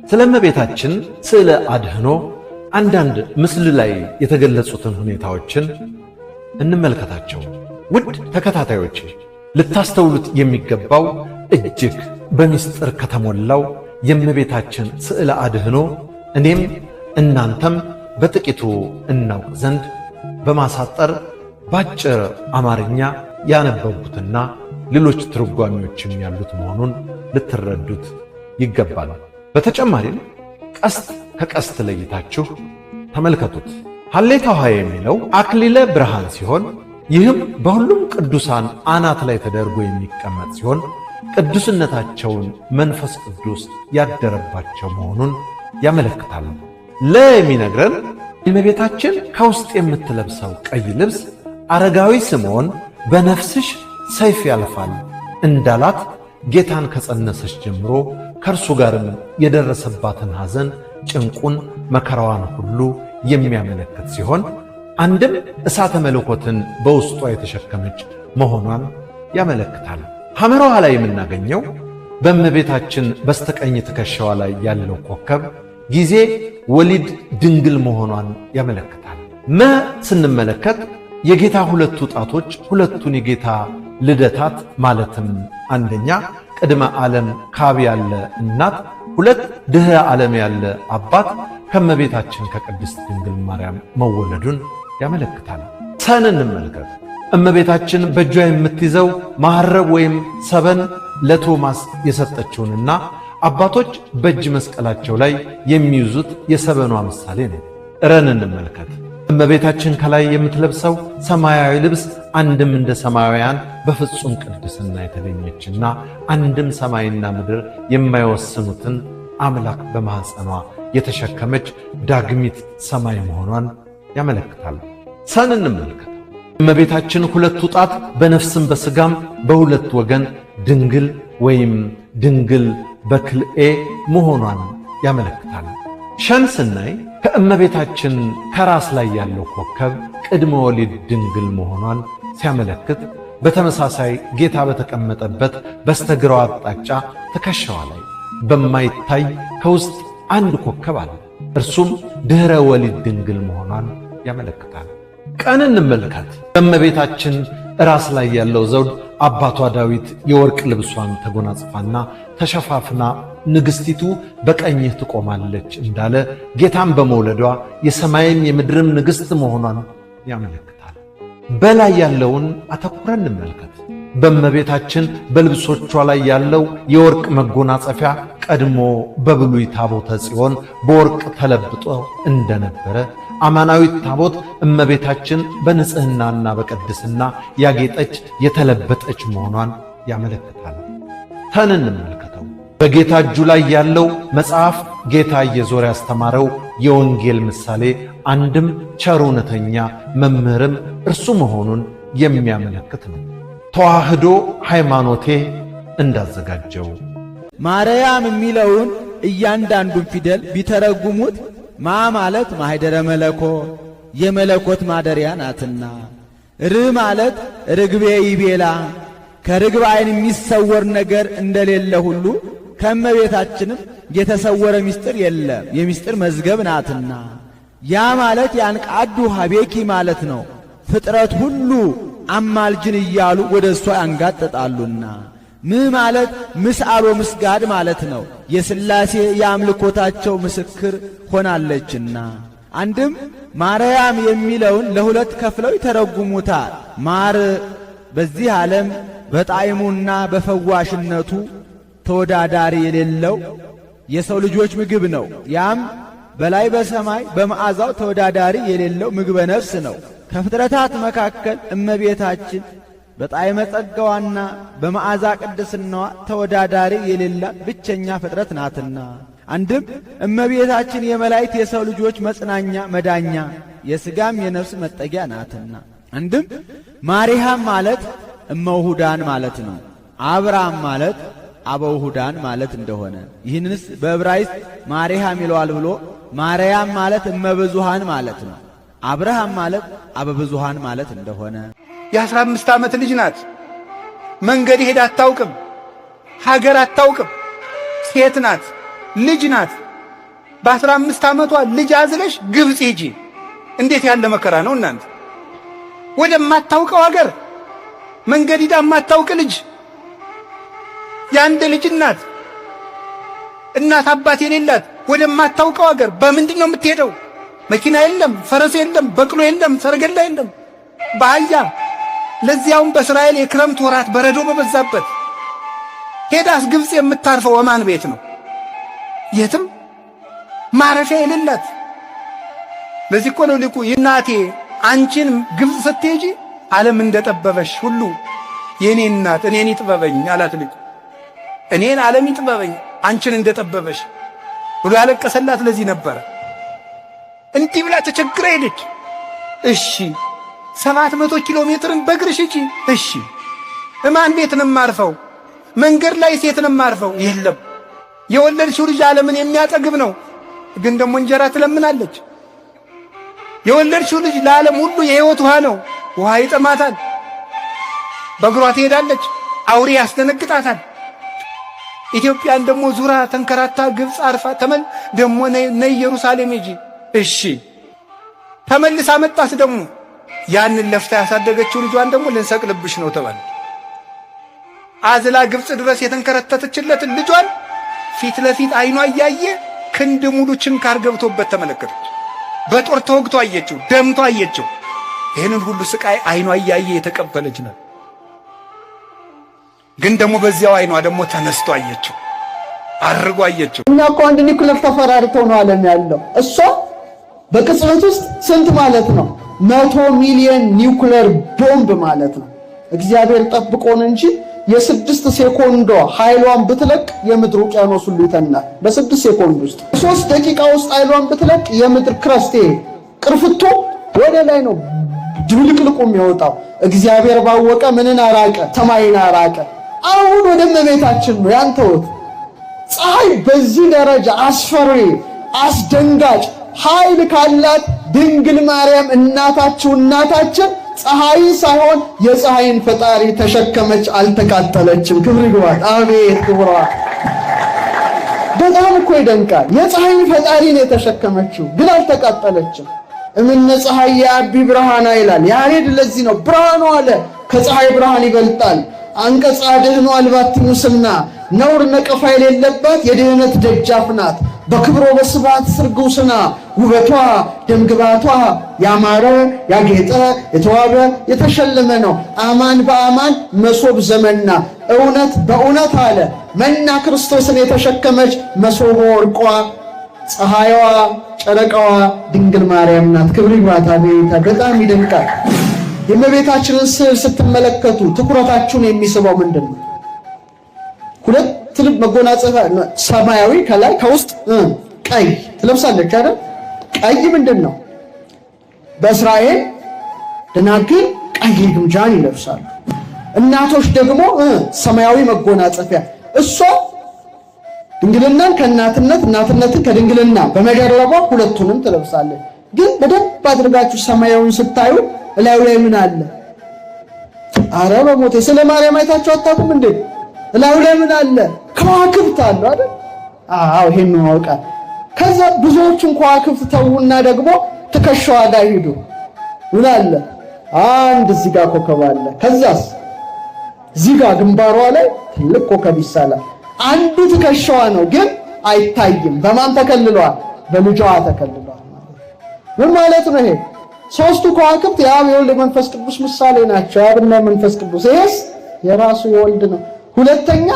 ስለ እመቤታችን ስዕለ አድኅኖ አንዳንድ ምስል ላይ የተገለጹትን ሁኔታዎችን እንመልከታቸው። ውድ ተከታታዮች ልታስተውሉት የሚገባው እጅግ በሚስጥር ከተሞላው የእመቤታችን ስዕለ አድኅኖ እኔም እናንተም በጥቂቱ እናውቅ ዘንድ በማሳጠር ባጭር አማርኛ ያነበቡትና ሌሎች ትርጓሜዎችም ያሉት መሆኑን ልትረዱት ይገባል። በተጨማሪም ቀስት ከቀስት ለይታችሁ ተመልከቱት። ሀሌታ ውሃ የሚለው አክሊለ ብርሃን ሲሆን ይህም በሁሉም ቅዱሳን አናት ላይ ተደርጎ የሚቀመጥ ሲሆን ቅዱስነታቸውን መንፈስ ቅዱስ ያደረባቸው መሆኑን ያመለክታል። የሚነግረን እመቤታችን ከውስጥ የምትለብሰው ቀይ ልብስ አረጋዊ ስምዖን በነፍስሽ ሰይፍ ያልፋል እንዳላት ጌታን ከጸነሰች ጀምሮ ከእርሱ ጋርም የደረሰባትን ሐዘን፣ ጭንቁን፣ መከራዋን ሁሉ የሚያመለክት ሲሆን አንድም እሳተ መለኮትን በውስጧ የተሸከመች መሆኗን ያመለክታል። ሐመር ውሃ ላይ የምናገኘው በእመቤታችን በስተቀኝ ትከሻዋ ላይ ያለው ኮከብ ጊዜ ወሊድ ድንግል መሆኗን ያመለክታል። ስንመለከት የጌታ ሁለቱ ጣቶች ሁለቱን የጌታ ልደታት ማለትም አንደኛ ቅድመ ዓለም ካብ ያለ እናት፣ ሁለት ድኅረ ዓለም ያለ አባት ከእመቤታችን ከቅድስት ድንግል ማርያም መወለዱን ያመለክታል። እንመልከት። እመቤታችን በእጇ የምትይዘው መሐረብ ወይም ሰበን ለቶማስ የሰጠችውንና አባቶች በእጅ መስቀላቸው ላይ የሚይዙት የሰበኗ ምሳሌ ነው። እንመልከት። እመቤታችን ከላይ የምትለብሰው ሰማያዊ ልብስ አንድም እንደ ሰማያውያን በፍጹም ቅድስና የተገኘችና አንድም ሰማይና ምድር የማይወስኑትን አምላክ በማኅፀኗ የተሸከመች ዳግሚት ሰማይ መሆኗን ያመለክታል። እንመልከት። እመቤታችን ሁለቱ ጣት በነፍስም በሥጋም በሁለት ወገን ድንግል ወይም ድንግል በክልኤ መሆኗን ያመለክታል። ስናይ ከእመቤታችን ከራስ ላይ ያለው ኮከብ ቅድመ ወሊድ ድንግል መሆኗን ሲያመለክት፣ በተመሳሳይ ጌታ በተቀመጠበት በስተግራው አቅጣጫ ትከሻዋ ላይ በማይታይ ከውስጥ አንድ ኮከብ አለ። እርሱም ድኅረ ወሊድ ድንግል መሆኗን ያመለክታል። እንመልከት። በእመቤታችን ራስ ላይ ያለው ዘውድ አባቷ ዳዊት የወርቅ ልብሷን ተጎናጽፋና ተሸፋፍና ንግሥቲቱ በቀኝህ ትቆማለች እንዳለ ጌታን በመውለዷ የሰማይም የምድርም ንግሥት መሆኗን ያመለክታል። በላይ ያለውን አተኩረን እንመልከት። በእመቤታችን በልብሶቿ ላይ ያለው የወርቅ መጎናጸፊያ ቀድሞ በብሉይ ታቦተ ጽዮን በወርቅ ተለብጦ እንደነበረ አማናዊት ታቦት እመቤታችን በንጽሕናና በቅድስና ያጌጠች የተለበጠች መሆኗን ያመለክታል። እንመልከተው። በጌታ እጁ ላይ ያለው መጽሐፍ ጌታ እየዞረ ያስተማረው የወንጌል ምሳሌ አንድም ቸር እውነተኛ መምህርም እርሱ መሆኑን የሚያመለክት ነው። ተዋህዶ ሃይማኖቴ እንዳዘጋጀው ማርያም የሚለውን እያንዳንዱን ፊደል ቢተረጉሙት ማለት ማኅደረ መለኮት የመለኮት ማደሪያ ናትና፣ ማለት ርግቤ ይቤላ ከርግብ ዓይን የሚሰወር ነገር እንደሌለ ሁሉ ከእመቤታችንም የተሰወረ ምስጢር የለም፣ የምስጢር መዝገብ ናትና። ያ ማለት ያንቃዱ ሀቤኪ ማለት ነው። ፍጥረት ሁሉ አማልጅን እያሉ ወደ እሷ ያንጋጥጣሉና። ማለት ምስአሎ ምስጋድ ማለት ነው። የሥላሴ የአምልኮታቸው ምስክር ሆናለችና። አንድም ማርያም የሚለውን ለሁለት ከፍለው ይተረጉሙታል። ማር በዚህ ዓለም በጣዕሙና በፈዋሽነቱ ተወዳዳሪ የሌለው የሰው ልጆች ምግብ ነው። ያም በላይ በሰማይ በመዓዛው ተወዳዳሪ የሌለው ምግበ ነፍስ ነው። ከፍጥረታት መካከል እመቤታችን በጣዕመ ጸጋዋና በመዓዛ ቅድስናዋ ተወዳዳሪ የሌላት ብቸኛ ፍጥረት ናትና። አንድም እመቤታችን የመላእክት የሰው ልጆች መጽናኛ መዳኛ፣ የሥጋም የነፍስ መጠጊያ ናትና። አንድም ማርያም ማለት እመውሁዳን ማለት ነው። አብርሃም ማለት አበውሁዳን ማለት እንደሆነ ይህንንስ በዕብራይስጥ ማርያም ይለዋል ብሎ ማርያም ማለት እመብዙሃን ማለት ነው። አብርሃም ማለት አበብዙሃን ማለት እንደሆነ የ15 ዓመት ልጅ ናት። መንገድ ሄዳ አታውቅም፣ ሀገር አታውቅም። ሴት ናት፣ ልጅ ናት። በ15 ዓመቷ ልጅ አዝለሽ ግብጽ ሂጂ። እንዴት ያለ መከራ ነው እናንተ! ወደማታውቀው ሀገር መንገድ ሂዳ የማታውቅ ልጅ፣ የአንድ ልጅ እናት አባት የሌላት ወደማታውቀው ሀገር በምንድን ነው የምትሄደው? መኪና የለም፣ ፈረስ የለም፣ በቅሎ የለም፣ ሰረገላ የለም፣ በአህያ ለዚያውም በእስራኤል የክረምት ወራት በረዶ በበዛበት ሄዳስ ግብጽ የምታርፈው ወማን ቤት ነው? የትም ማረፊያ የሌላት። ለዚህ እኮ ነው ሊቁ እናቴ አንቺን ግብጽ ስትሄጂ ዓለም እንደጠበበሽ ሁሉ የኔ እናት እኔን ይጥበበኝ አላት ሊቁ። እኔን ዓለም ይጥበበኝ አንቺን እንደጠበበሽ ብሎ ያለቀሰላት ለዚህ ነበረ። እንዲህ ብላ ተቸግራ ሄደች። እሺ 700 ኪሎ ሜትርን በእግርሽ ሂጂ። እሺ እማን ቤት ነው የማርፈው? መንገድ ላይ ሴት ነው የማርፈው? የለም። የወለድሽው ልጅ ዓለምን የሚያጠግብ ነው፣ ግን ደግሞ እንጀራ ትለምናለች። የወለድሽው ልጅ ለዓለም ሁሉ የሕይወት ውሃ ነው፣ ውሃ ይጠማታል። በእግሯ ትሄዳለች፣ አውሬ ያስደነግጣታል። ኢትዮጵያን ደግሞ ዙራ ተንከራታ ግብጽ አርፋ ደግሞ ነይ ኢየሩሳሌም ሂጂ። እሺ ተመልሳ መጣች። ደግሞ ያንን ለፍታ ያሳደገችው ልጇን ደግሞ ልንሰቅልብሽ ነው ተባለ። አዝላ ግብጽ ድረስ የተንከረተተችለትን ልጇን ፊት ለፊት አይኗ እያየ ክንድ ሙሉ ችንካር ገብቶበት ተመለከተች። በጦር ተወግቶ አየችው፣ ደምቶ አየችው። ይህንን ሁሉ ስቃይ አይኗ እያየ የተቀበለች ነው። ግን ደግሞ በዚያው አይኗ ደግሞ ተነስቶ አየችው፣ አርጎ አየችው። እኛ እኮ አንድ ኒኩለር ተፈራርተው ነው ዓለም ያለው። እሷ በቅጽበት ውስጥ ስንት ማለት ነው? 100 ሚሊዮን ኒኩለር ቦምብ ማለት ነው። እግዚአብሔር ጠብቆን እንጂ የ6 ሴኮንዶ ኃይሏን ብትለቅ የምድር ውቅያኖስ ሁሉ ይተናል። በ6 ሴኮንድ ውስጥ 3 ደቂቃ ውስጥ ኃይሏን ብትለቅ የምድር ክረስቴ ቅርፍቶ ወደ ላይ ነው ድብልቅልቁ የሚወጣው። እግዚአብሔር ባወቀ ምንን አራቀ? ሰማይን አራቀ። አሁን ወደ እመቤታችን ነው ያንተውት። ፀሐይ በዚህ ደረጃ አስፈሪ አስደንጋጭ ኃይል ካላት ድንግል ማርያም እናታችን ፀሐይን ሳይሆን የፀሐይን ፈጣሪ ተሸከመች፣ አልተቃጠለችም። ክብር ይግባት። አቤት ክብሯ! በጣም እኮ ይደንቃል። የፀሐይን ፈጣሪ ነው የተሸከመችው፣ ግን አልተቃጠለችም። እምነ ፀሐይ የአቢ ብርሃና ይላል ያሬድ። ለዚህ ነው ብርሃኗ አለ ከፀሐይ ብርሃን ይበልጣል። አንቀጸ አድኅኖ አልባቲ ሙስና፣ ነውር ነቀፋ የሌለባት የድህነት ደጃፍ ናት። በክብሮ በስባት ስርጉስና፣ ውበቷ ደምግባቷ ያማረ ያጌጠ የተዋበ የተሸለመ ነው። አማን በአማን መሶብ ዘመና፣ እውነት በእውነት አለ መና ክርስቶስን የተሸከመች መሶበ ወርቋ ፀሐይዋ ጨረቃዋ ድንግል ማርያም ናት። ክብር ይግባት። አቤት በጣም ይደንቃል። የእመቤታችንን ስዕል ስትመለከቱ ትኩረታችሁን የሚስበው ምንድን ነው? ሁለት ልብ መጎናጸፊያ ሰማያዊ ከላይ ከውስጥ ቀይ ትለብሳለች አይደል? ቀይ ምንድን ነው? በእስራኤል ደናግል ቀይ ግምጃን ይለብሳሉ። እናቶች ደግሞ ሰማያዊ መጎናጸፊያ። እሷ ድንግልናን ከእናትነት እናትነትን ከድንግልና በመደረቧ ሁለቱንም ትለብሳለች። ግን በደንብ አድርጋችሁ ሰማያዊውን ስታዩ እላዩ ላይ ምን አለ? አረ በሞቴ ስለ ማርያም አይታችሁ አታውቁም እንዴ? እላዩ ላይ ምን አለ? ከዋክብት አሉ አይደል? አዎ ይሄን ነው አውቃ። ከዛ ብዙዎቹን ከዋክብት ተውና ደግሞ ትከሻዋ ጋር ሂዱ። ምን አለ? አንድ እዚህ ጋር ኮከብ አለ። ከዛስ እዚህ ጋር ግንባሯ ላይ ትልቅ ኮከብ ይሳላል። አንዱ ትከሻዋ ነው ግን አይታይም። በማን ተከልሏል? በልጇ ተከልሏል። ምን ማለት ነው ይሄ? ሶስቱ ከዋክብት የአብ የወልድ መንፈስ ቅዱስ ምሳሌ ናቸው። አብና መንፈስ ቅዱስ። ይሄስ የራሱ የወልድ ነው። ሁለተኛ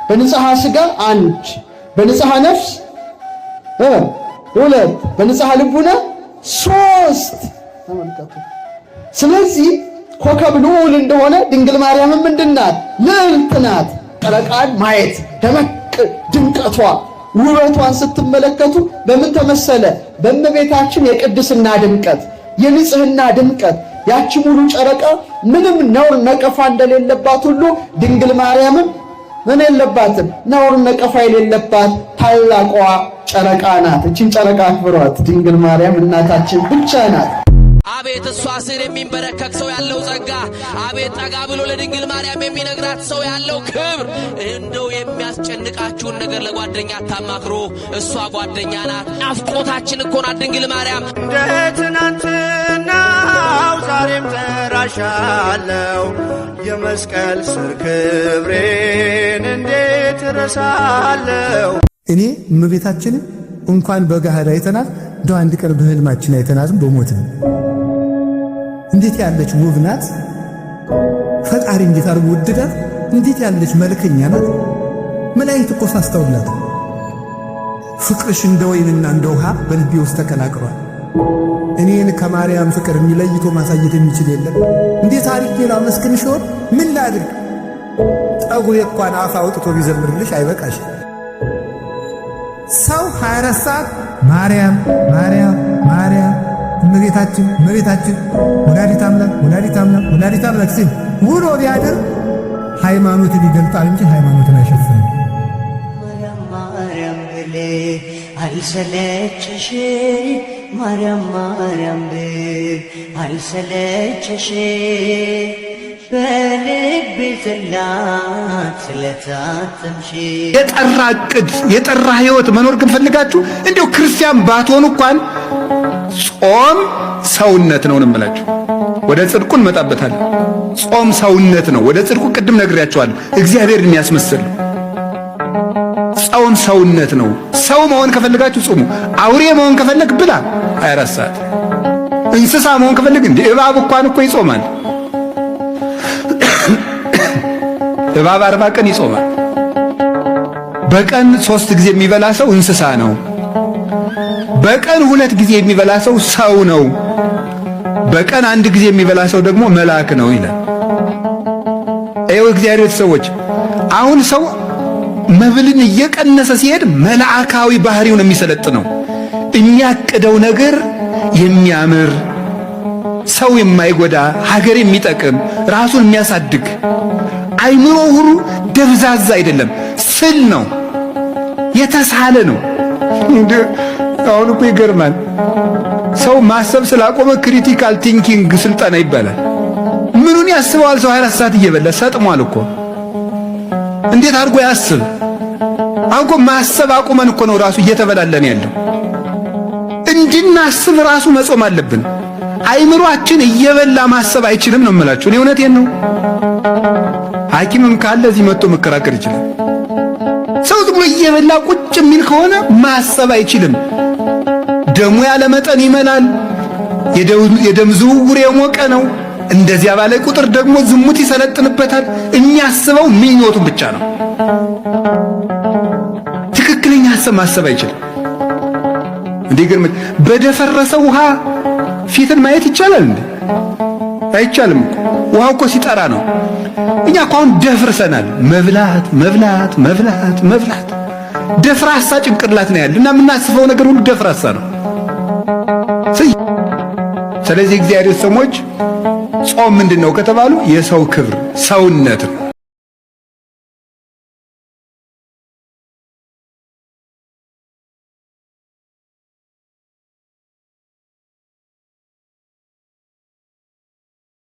በንጽሐ ሥጋ አንድ፣ በንጽሐ ነፍስ ሁለት፣ በንጽሐ ልቡና ሶስት። ተመልከቱ። ስለዚህ ኮከብ ልዑል እንደሆነ ድንግል ማርያም ምንድናት? ልዕልት ናት። ጨረቃን ማየት ደመቅ ድምቀቷ ውበቷን ስትመለከቱ በምን ተመሰለ? በእመቤታችን የቅድስና ድምቀት የንጽህና ድምቀት። ያቺ ሙሉ ጨረቃ ምንም ነውር ነቀፋ እንደሌለባት ሁሉ ድንግል ማርያምም ምን የለባትም? ነውር ነቀፋ የሌለባት ታላቋ ጨረቃ ናት። እቺን ጨረቃ አክብሯት። ድንግል ማርያም እናታችን ብቻ ናት። አቤት እሷ ስር የሚንበረከክ ሰው ያለው ጸጋ፣ አቤት ጠጋ ብሎ ለድንግል ማርያም የሚነግራት ሰው ያለው ክብር። እንደው የሚያስጨንቃችሁን ነገር ለጓደኛ አታማክሩ፣ እሷ ጓደኛ ናት። ናፍቆታችን እኮ ናት ድንግል ማርያም። እንደ ትናንትናው ዛሬም ተራሻለው፣ የመስቀል ስር ክብሬን እንዴት እረሳለው። እኔ እመቤታችንን እንኳን በገሃድ አይተናት እንደው አንድ ቀን በህልማችን አይተናትም በሞት ነው። እንዴት ያለች ውብ ናት! ፈጣሪ እንዴት አድርጎ ወደዳት! እንዴት ያለች መልከኛ ናት! መላእክት እኮ ሳስተውላት ፍቅርሽ እንደ ወይንና እንደ ውሃ በልቤ ውስጥ ተቀላቅሏል። እኔን ከማርያም ፍቅር የሚለይቶ ማሳየት የሚችል የለም። እንዴት አድርጌ ላመስግንሽ ይሆን? ምን ላድርግ? ጠጉሬ እንኳን አፍ አውጥቶ ቢዘምርልሽ አይበቃሽ። ሰው 24 ሰዓት ማርያም ማርያም ማርያም እመቤታችን እመቤታችን ወላዲተ አምላክ ወላዲተ አምላክ ወላዲተ አምላክ ሲል ውሎ ቢያድር ሃይማኖትን ይገልጣል እንጂ ሃይማኖትን አይሸፍንም። ማርያም ማርያም ብሌ አልሰለችሽ፣ ማርያም ማርያም ብል አልሰለችሽ፣ በልቤ ጽላት ስለታተምሽ። የጠራ ዕቅድ የጠራ ሕይወት መኖር ግን ፈልጋችሁ እንዲሁ ክርስቲያን ባትሆኑ እንኳን ጾም ሰውነት ነው እንምላችሁ። ወደ ጽድቁ እንመጣበታለን። ጾም ሰውነት ነው። ወደ ጽድቁ ቅድም ነግሬያችኋለሁ። እግዚአብሔርን የሚያስመስል ጾም ሰውነት ነው። ሰው መሆን ከፈልጋችሁ ጾሙ። አውሬ መሆን ከፈለግ ብላ 24 ሰዓት። እንስሳ መሆን ከፈለግ እንደ እባብ እንኳን እኮ ይጾማል። እባብ 40 ቀን ይጾማል። በቀን 3 ጊዜ የሚበላ ሰው እንስሳ ነው። በቀን 2 ጊዜ የሚበላ ሰው ሰው ነው። በቀን 1 ጊዜ የሚበላ ሰው ደግሞ መልአክ ነው ይላል። ይኸው እግዚአብሔር ሰዎች አሁን ሰው መብልን እየቀነሰ ሲሄድ መልአካዊ ባህሪውን የሚሰለጥነው የሚያቅደው ነገር የሚያምር ሰው የማይጎዳ ሀገር የሚጠቅም ራሱን የሚያሳድግ አይምሮ ሁሉ ደብዛዛ አይደለም፣ ስል ነው፣ የተሳለ ነው። አሁን እኮ ይገርማል። ሰው ማሰብ ስላቆመ ክሪቲካል ቲንኪንግ ስልጠና ይባላል። ምኑን ያስበዋል? ሰው 24 ሰዓት እየበላ ሰጥሟል እኮ። እንዴት አድርጎ ያስብ? አሁን እኮ ማሰብ አቁመን እኮ ነው ራሱ እየተበላለን ያለው። እንድናስብ ራሱ መጾም አለብን። አይምሮአችን እየበላ ማሰብ አይችልም ነው የምላችሁ። እኔ እውነቴን ነው። ሐኪምም ካለ እዚህ መጥቶ መከራከር ይችላል። ሰው ዝም ብሎ እየበላ ቁጭ የሚል ከሆነ ማሰብ አይችልም። ደሙ ያለ መጠን ይመላል። የደም ዝውውር የሞቀ ነው። እንደዚያ ባለ ቁጥር ደግሞ ዝሙት ይሰለጥንበታል። የሚያስበው ምኞቱን ብቻ ነው። ትክክለኛ ሐሳብ ማሰብ አይችልም። እንዲገርም በደፈረሰ ውሃ ፊትን ማየት ይቻላል እንዴ? አይቻልም እኮ። ውሃው እኮ ሲጠራ ነው። እኛ እኮ አሁን ደፍርሰናል። መብላት መብላት መብላት መብላት ደፍራሳ ጭንቅላት ነው ያለ እና የምናስበው ነገር ሁሉ ደፍራሳ ነው። ስለዚህ እግዚአብሔር ሰዎች ጾም ምንድነው ከተባሉ የሰው ክብር ሰውነት ነው።